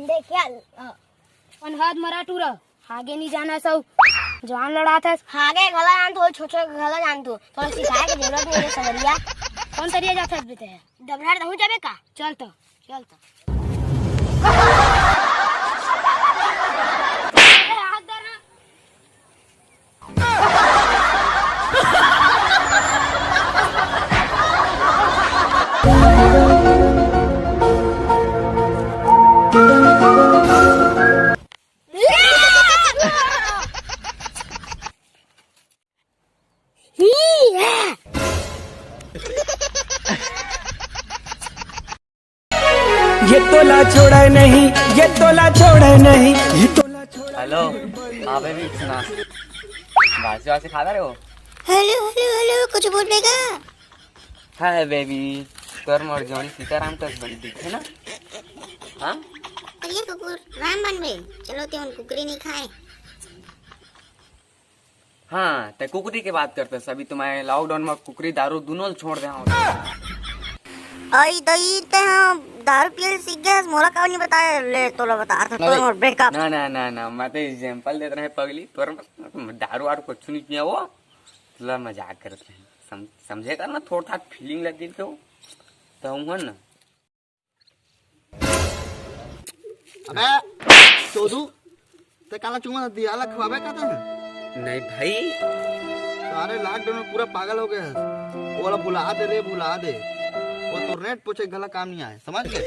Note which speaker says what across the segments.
Speaker 1: देख क्या
Speaker 2: अनहद मरा टूरा आगे नहीं जाना सब जवान लड़ा था
Speaker 1: आगे गला जान तो छोटे गला जान तो थोड़ा सिखाए के जरूरत नहीं है सवरिया।
Speaker 2: कौन तरिया जाता है बेटे
Speaker 1: डबरार रहू जाबे का
Speaker 2: चल तो हाथ धरना
Speaker 3: ये तोला छोड़ा नहीं, ये तोला छोड़ा नहीं, ये तोला छोड़ा।
Speaker 4: हेलो हाँ बेबी सुना बासी वासी खा रहे हो?
Speaker 1: हेलो हेलो हेलो कुछ बोलने का
Speaker 4: हाय बेबी तोर मोर जोड़ी सीताराम तक बन दिखे ना। हाँ
Speaker 1: अरे कुकुर राम बन में चलो ते उन कुकरी नहीं खाए।
Speaker 4: हाँ ते कुकरी के बात करते सभी तुम्हारे लॉकडाउन में कुकरी दारू दोनों छोड़ दे।
Speaker 1: आई दई ते दारू पियल सीख गया मोला का नहीं बताया ले तोला बता था तो ब्रेकअप
Speaker 4: ना ना ना ना मैं तो एग्जांपल देते रहे पगली तोर दारू वारू कुछ नहीं पिया वो तुला मजाक करते हैं समझे कर ना थोड़ा था फीलिंग लगी तो हूँ ना।
Speaker 5: अबे चोदू ते काला चुमा दिया अलग खवाबे का था
Speaker 4: नहीं भाई
Speaker 5: सारे लॉकडाउन में पूरा पागल हो गए वो वाला भुला दे वो तो नेट पूछे गला काम नहीं आए समझ गए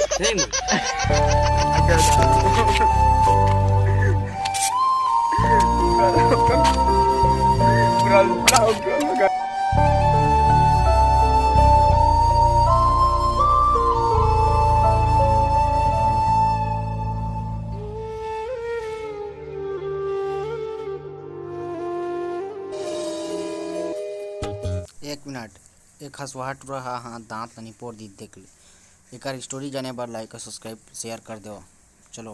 Speaker 6: एक मिनट एक हंसवाहट रहा हाँ दांत नहीं पोड़ दी देख ले एक स्टोरी जाने बार लाइक सब्सक्राइब शेयर कर दो चलो।